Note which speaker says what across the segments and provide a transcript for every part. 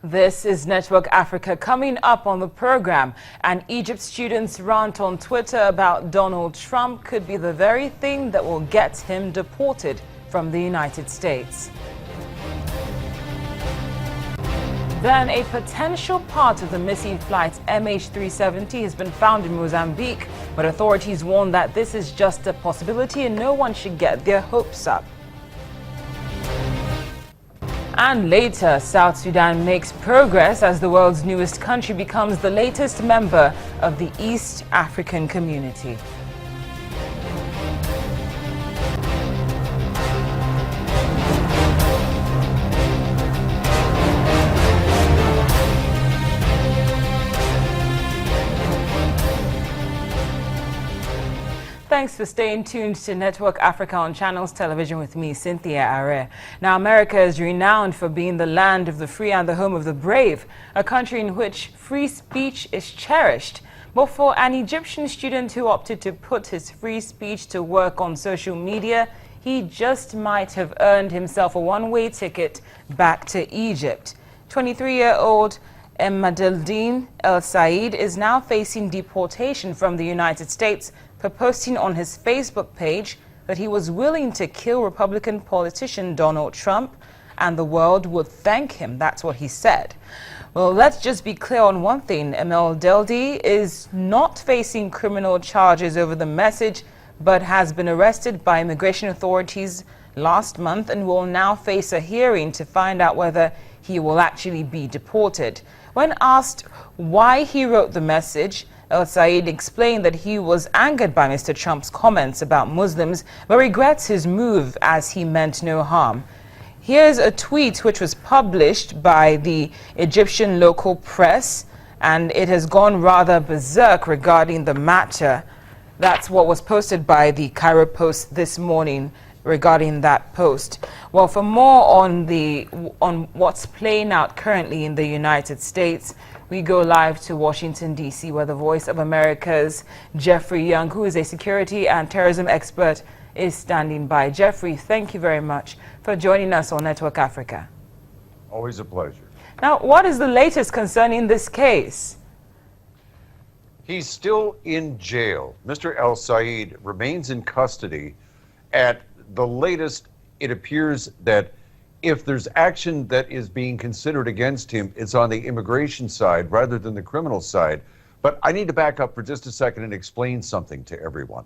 Speaker 1: This is Network Africa. Coming up on the program, an Egypt student's rant on Twitter about Donald Trump could be the very thing that will get him deported from the United States. Then a potential part of the missing flight MH370 has been found in Mozambique, but authorities warn that this is just a possibility and no one should get their hopes up. And later, South Sudan makes progress as the world's newest country becomes the latest member of the East African Community. Thanks for staying tuned to Network Africa on Channels Television with me, Cynthia Are. Now, America is renowned for being the land of the free and the home of the brave, a country in which free speech is cherished. But for an Egyptian student who opted to put his free speech to work on social media, he just might have earned himself a one-way ticket back to Egypt. 23-year-old Emmadeldine El Said is now facing deportation from the United States for posting on his Facebook page that he was willing to kill Republican politician Donald Trump and the world would thank him. That's what he said. Well, let's just be clear on one thing. Emmadeldine is not facing criminal charges over the message, but has been arrested by immigration authorities last month and will now face a hearing to find out whether he will actually be deported. When asked why he wrote the message, El Said explained that he was angered by Mr. Trump's comments about Muslims, but regrets his move as he meant no harm. Here's a tweet which was published by the Egyptian local press, and it has gone rather berserk regarding the matter. That's what was posted by the Cairo Post this morning regarding that post. Well, for more on what's playing out currently in the United States, we go live to Washington, D.C., where the Voice of America's Jeffrey Young, who is a security and terrorism expert, is standing by. Jeffrey, thank you very much for joining us on Network Africa.
Speaker 2: Always a pleasure.
Speaker 1: Now, what is the latest concerning this case?
Speaker 2: He's still in jail. Mr. El Said remains in custody. At the latest, it appears that if there's action that is being considered against him, it's on the immigration side rather than the criminal side. But I need to back up for just a second and explain something to everyone.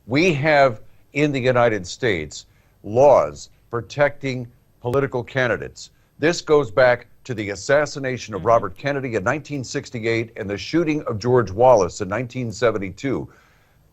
Speaker 2: We have in the United States laws protecting political candidates. This goes back to the assassination of Robert Kennedy in 1968 and the shooting of George Wallace in 1972.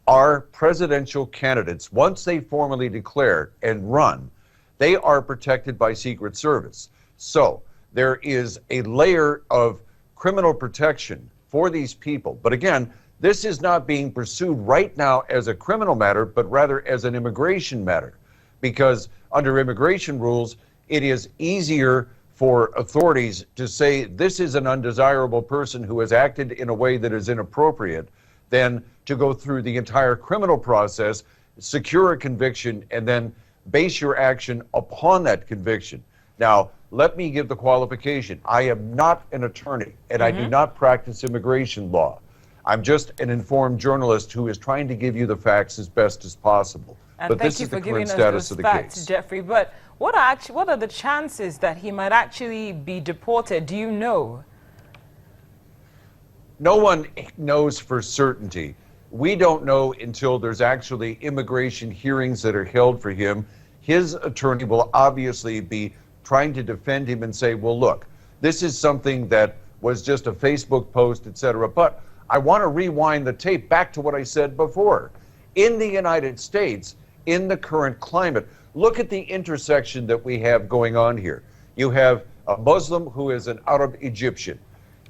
Speaker 2: Our presidential candidates, once they formally declare and run, they are protected by Secret Service. So there is a layer of criminal protection for these people. But again, this is not being pursued right now as a criminal matter, but rather as an immigration matter. Because under immigration rules, it is easier for authorities to say this is an undesirable person who has acted in a way that is inappropriate than to go through the entire criminal process, secure a conviction, and then base your action upon that conviction. Now, let me give the qualification. I am not an attorney, and I do not practice immigration law. I'm just an informed journalist who is trying to give you the facts as best as possible.
Speaker 1: And
Speaker 2: but
Speaker 1: thank
Speaker 2: this
Speaker 1: you
Speaker 2: is
Speaker 1: for
Speaker 2: the
Speaker 1: giving
Speaker 2: current
Speaker 1: us
Speaker 2: status
Speaker 1: those
Speaker 2: of the
Speaker 1: facts,
Speaker 2: case.
Speaker 1: Jeffrey. But what are the chances that he might actually be deported? Do you know?
Speaker 2: No one knows for certainty. We don't know until there's actually immigration hearings that are held for him. His attorney will obviously be trying to defend him and say, well, look, this is something that was just a Facebook post, etc. But I want to rewind the tape back to what I said before. In the United States, in the current climate, look at the intersection that we have going on here. You have a Muslim who is an Arab Egyptian.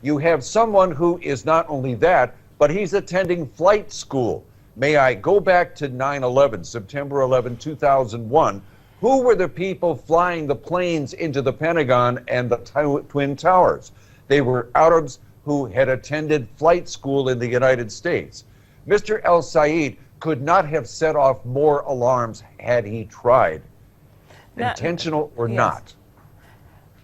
Speaker 2: You have someone who is not only that, but he's attending flight school. May I go back to 9/11, September 11, 2001? Who were the people flying the planes into the Pentagon and the Twin Towers? They were Arabs who had attended flight school in the United States. Mr. El Said could not have set off more alarms had he tried, intentional or not.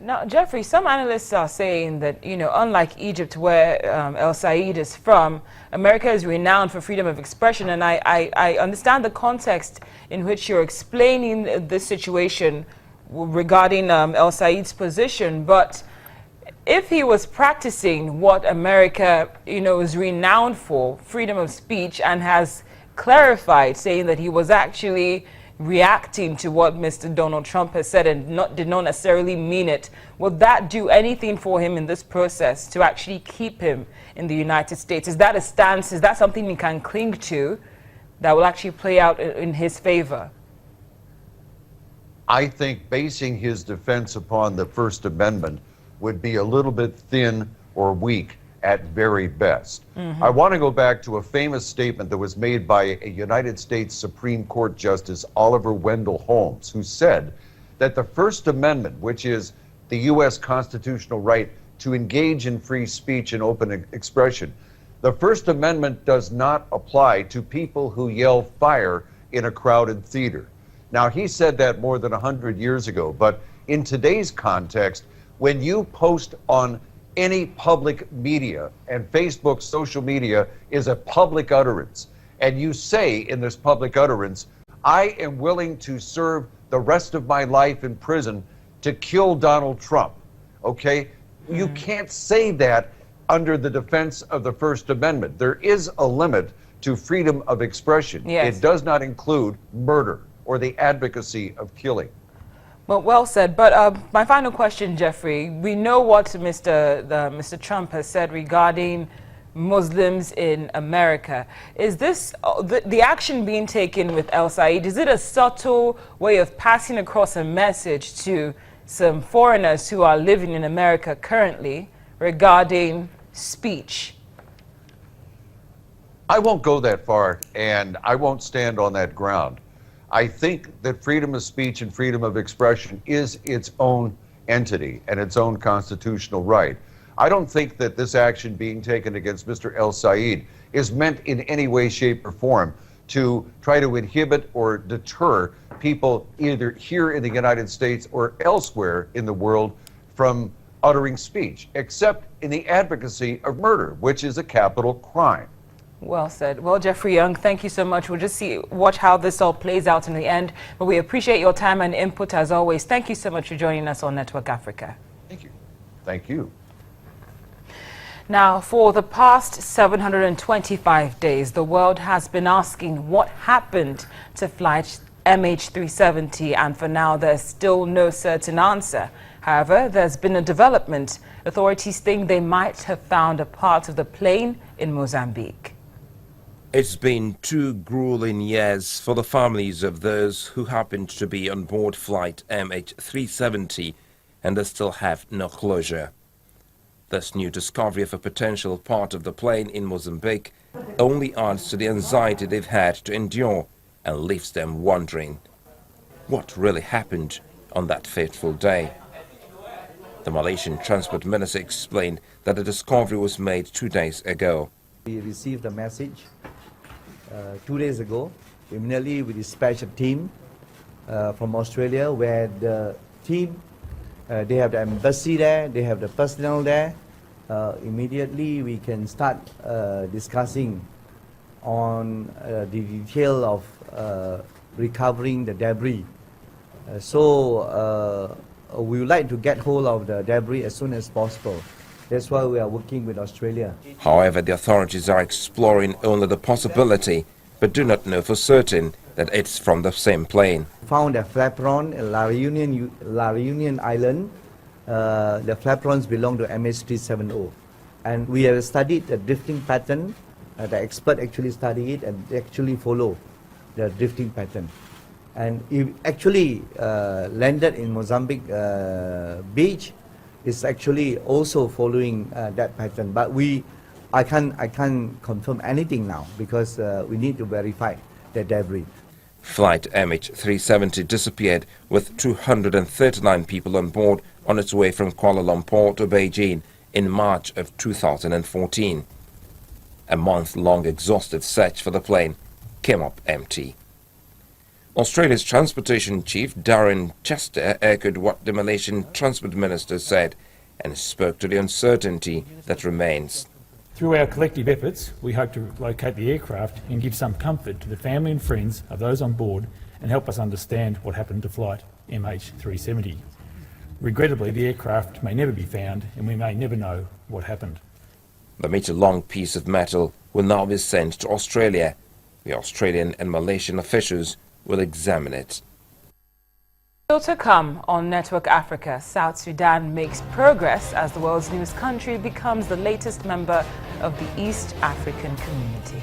Speaker 1: Now, Jeffrey, some analysts are saying that, unlike Egypt, where El Said is from, America is renowned for freedom of expression. And I understand the context in which you're explaining this situation regarding El Said's position. But if he was practicing what America, is renowned for, freedom of speech, and has clarified, saying that he was actually reacting to what Mr. Donald Trump has said and did not necessarily mean it, would that do anything for him in this process to actually keep him in the United States? Is that a stance? Is that something he can cling to that will actually play out in his favor?
Speaker 2: I think basing his defense upon the First Amendment would be a little bit thin or weak at very best. I want to go back to a famous statement that was made by a United States Supreme Court Justice Oliver Wendell Holmes, who said that the First Amendment, which is the U.S. constitutional right to engage in free speech and open expression, the First Amendment does not apply to people who yell fire in a crowded theater. Now, he said that more than 100 years ago, but in today's context, when you post on any public media, and Facebook social media is a public utterance, and you say in this public utterance, I am willing to serve the rest of my life in prison to kill Donald Trump, okay? You can't say that under the defense of the First Amendment. There is a limit to freedom of expression.
Speaker 1: Yes.
Speaker 2: It does not include murder or the advocacy of killing.
Speaker 1: Well said. But my final question, Jeffrey, we know what Mr. Trump has said regarding Muslims in America. Is this, the action being taken with El Said, is it a subtle way of passing across a message to some foreigners who are living in America currently regarding speech?
Speaker 2: I won't go that far, and I won't stand on that ground. I think that freedom of speech and freedom of expression is its own entity and its own constitutional right. I don't think that this action being taken against Mr. El Said is meant in any way, shape, or form to try to inhibit or deter people either here in the United States or elsewhere in the world from uttering speech, except in the advocacy of murder, which is a capital crime.
Speaker 1: Well said. Well, Jeffrey Young, thank you so much. We'll just watch how this all plays out in the end. But we appreciate your time and input as always. Thank you so much for joining us on Network Africa.
Speaker 2: Thank you. Thank you.
Speaker 1: Now, for the past 725 days, the world has been asking what happened to flight MH370, and for now, there's still no certain answer. However, there's been a development. Authorities think they might have found a part of the plane in Mozambique.
Speaker 3: It's been 2 grueling years for the families of those who happened to be on board flight MH370, and they still have no closure. This new discovery of a potential part of the plane in Mozambique only adds to the anxiety they've had to endure and leaves them wondering what really happened on that fateful day. The Malaysian Transport Minister explained that the discovery was made 2 days ago.
Speaker 4: We received a message 2 days ago. Immediately we dispatched a team from Australia, where the team, they have the embassy there, they have the personnel there. Immediately we can start discussing on the detail of recovering the debris. We would like to get hold of the debris as soon as possible. That's why we are working with Australia.
Speaker 3: However, the authorities are exploring only the possibility, but do not know for certain that it's from the same plane.
Speaker 4: Found a flaperon in La Reunion Island. The flaperons belong to MH370. And we have studied the drifting pattern. The expert actually studied it and actually follow the drifting pattern. And it actually landed in Mozambique beach. Is actually also following that pattern, but I can't confirm anything now because we need to verify the debris.
Speaker 3: Flight MH370 disappeared with 239 people on board on its way from Kuala Lumpur to Beijing in March of 2014. A month-long exhaustive search for the plane came up empty. Australia's Transportation Chief Darren Chester echoed what the Malaysian Transport Minister said and spoke to the uncertainty that remains.
Speaker 5: Through our collective efforts, we hope to locate the aircraft and give some comfort to the family and friends of those on board and help us understand what happened to flight MH370. Regrettably, the aircraft may never be found and we may never know what happened.
Speaker 3: The metre-long piece of metal will now be sent to Australia. The Australian and Malaysian officials will examine it.
Speaker 1: Still to come on Network Africa, South Sudan makes progress as the world's newest country becomes the latest member of the East African Community.